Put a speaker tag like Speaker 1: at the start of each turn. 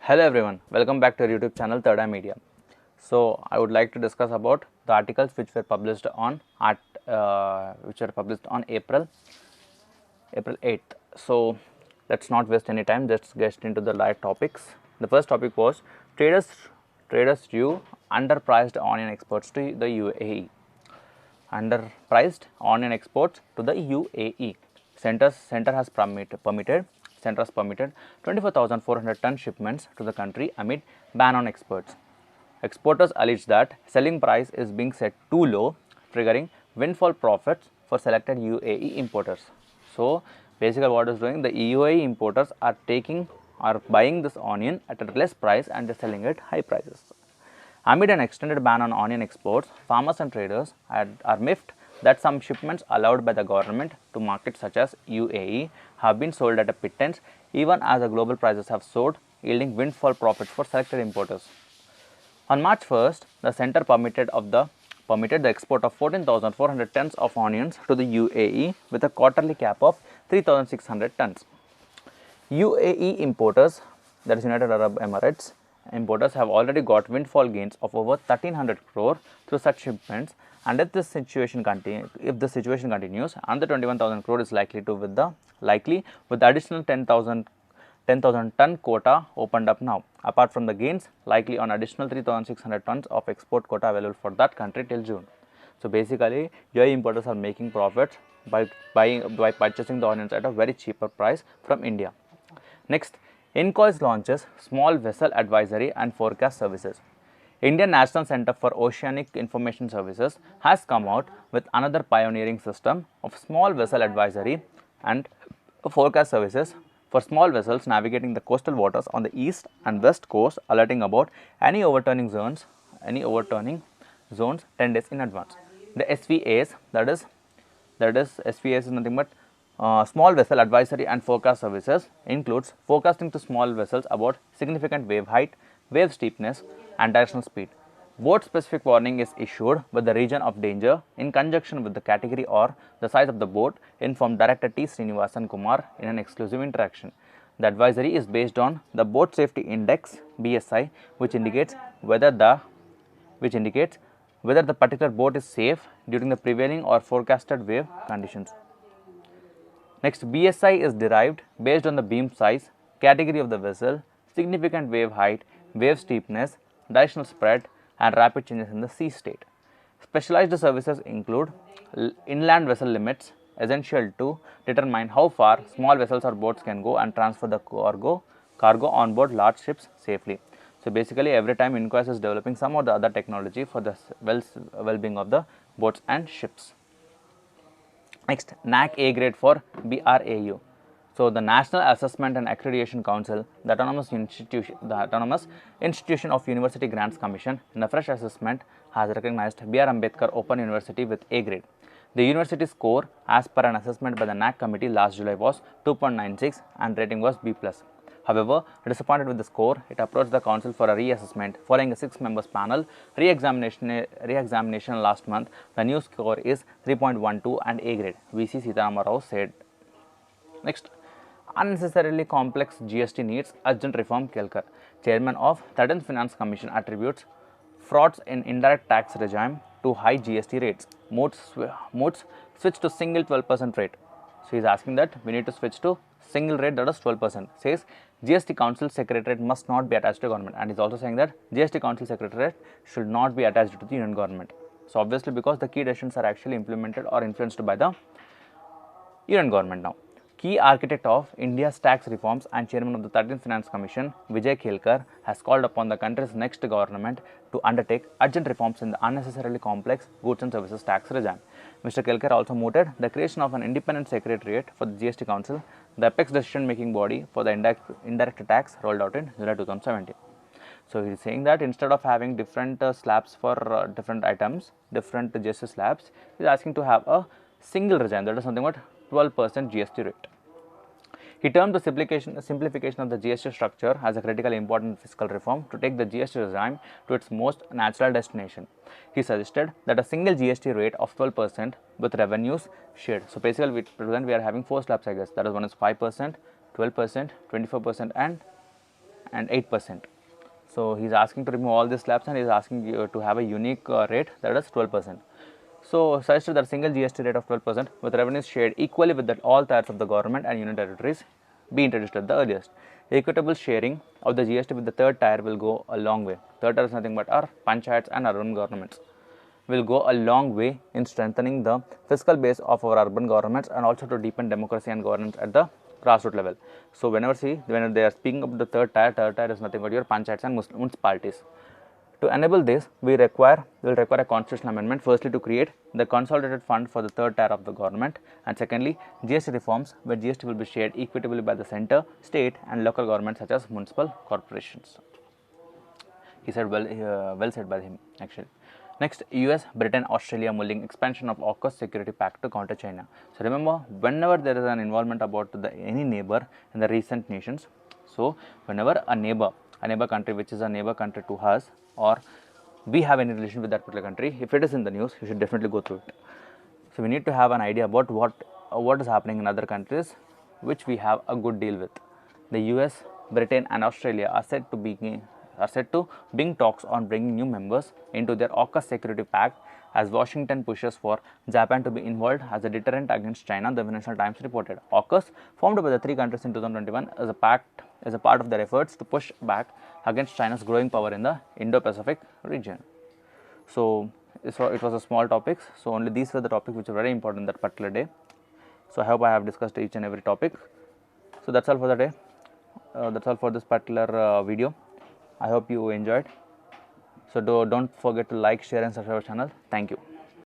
Speaker 1: Hello everyone, welcome back to our YouTube channel Third Eye Media. So I would like to discuss about the articles which were published on April 8th. So let's not waste any time. Let's get into the live topics. The first topic was traders view underpriced onion exports to the UAE. Underpriced onion exports to the UAE. Center has permitted 24,400 ton shipments to the country amid ban on exports. Exporters allege that selling price is being set too low, triggering windfall profits for selected UAE importers. So basically what is doing, the UAE importers are buying this onion at a less price and they're selling it high prices. Amid an extended ban on onion exports, farmers and traders are miffed that some shipments allowed by the government to markets such as UAE have been sold at a pittance even as the global prices have soared, yielding windfall profits for selected importers. On March 1st, the center permitted the export of 14,400 tons of onions to the UAE with a quarterly cap of 3,600 tons. UAE importers, that is United Arab Emirates, importers have already got windfall gains of over 1,300 crore through such shipments, and if the situation continues, another 21,000 crore is likely with the additional 10,000 ton quota opened up now. Apart from the gains, likely on additional 3,600 tons of export quota available for that country till June. So basically, UAE importers are making profits by purchasing the onions at a very cheaper price from India. Next, INCOIS launches Small Vessel Advisory and Forecast Services. Indian National Centre for Oceanic Information Services has come out with another pioneering system of small vessel advisory and forecast services for small vessels navigating the coastal waters on the east and west coast, alerting about any overturning zones 10 days in advance. The SVAs, that is SVAs is nothing but Small Vessel Advisory and Forecast Services, includes forecasting to small vessels about significant wave height, wave steepness and directional speed. Boat specific warning is issued with the region of danger in conjunction with the category or the size of the boat, informed Director T. Srinivasan Kumar in an exclusive interaction. The advisory is based on the Boat Safety Index (BSI), which indicates whether the particular boat is safe during the prevailing or forecasted wave conditions. Next, BSI is derived based on the beam size, category of the vessel, significant wave height, wave steepness, directional spread and rapid changes in the sea state. Specialized services include inland vessel limits, essential to determine how far small vessels or boats can go and transfer the cargo on board large ships safely. So basically, every time INCOIS is developing some or the other technology for the well-being of the boats and ships. Next, NAC A grade for BRAU. So the National Assessment and Accreditation Council, the Autonomous Institution of University Grants Commission, in a fresh assessment has recognized B.R. Ambedkar Open University with A grade. The university score, as per an assessment by the NAC committee last July, was 2.96 and rating was B+. However, disappointed with the score, it approached the council for a reassessment. Following a 6-member panel re-examination last month, the new score is 3.12 and A grade, VC Sitaramma Rao said. Next, unnecessarily complex GST needs urgent reform. Kelkar, chairman of 13th Finance Commission, attributes frauds in indirect tax regime to high GST rates. Moods switch to single 12% rate. So he is asking that we need to switch to single rate, that is 12%. Says GST Council Secretariat must not be attached to government, and he is also saying that GST Council Secretariat should not be attached to the union government. So obviously, because the key decisions are actually implemented or influenced by the union government now. Key architect of India's tax reforms and chairman of the 13th Finance Commission, Vijay Khelkar, has called upon the country's next government to undertake urgent reforms in the unnecessarily complex goods and services tax regime. Mr. Khelkar also mooted the creation of an independent secretariat for the GST Council, the apex decision-making body for the indirect tax, rolled out in July 2017. So he is saying that instead of having different slabs for different items, different GST slabs, he is asking to have a single regime, that is something about 12% GST rate. He termed the simplification of the GST structure as a critically important fiscal reform to take the GST regime to its most natural destination. He suggested that a single GST rate of 12% with revenues shared. So basically, we are having 4 slabs, I guess. That is, one is 5%, 12%, 24%, and and 8%. So he is asking to remove all these slabs and he is asking you to have a unique rate, that is 12%. So suggested that single GST rate of 12% with revenues shared equally with all tiers of the government and union territories be introduced at the earliest. Equitable sharing of the GST with the third tier will go a long way. Third tier is nothing but our panchayats and urban governments. Will go a long way in strengthening the fiscal base of our urban governments and also to deepen democracy and governance at the grassroots level. So whenever they are speaking of the third tier is nothing but your panchayats and municipalities. To enable this, we will require a constitutional amendment, firstly to create the consolidated fund for the third tier of the government, and secondly GST reforms where GST will be shared equitably by the centre, state and local governments such as municipal corporations. He said well said by him actually. Next, US, Britain, Australia mulling expansion of AUKUS security pact to counter China. So remember, whenever there is an involvement about any neighbor in the recent nations, so whenever a neighbor country which is a neighbor country to us, or we have any relation with that particular country, if it is in the news, you should definitely go through it. So we need to have an idea about what is happening in other countries which we have a good deal with. The US, Britain and Australia are said to begin talks on bringing new members into their AUKUS security pact as Washington pushes for Japan to be involved as a deterrent against China, the Financial Times reported. AUKUS, formed by the three countries in 2021, is a part of their efforts to push back against China's growing power in the Indo-Pacific region. So it was a small topics. So only these were the topics which are very important that particular day. So I hope I have discussed each and every topic. So that's all for the day. That's all for this particular video. I hope you enjoyed. So don't forget to like, share and subscribe our channel. Thank you.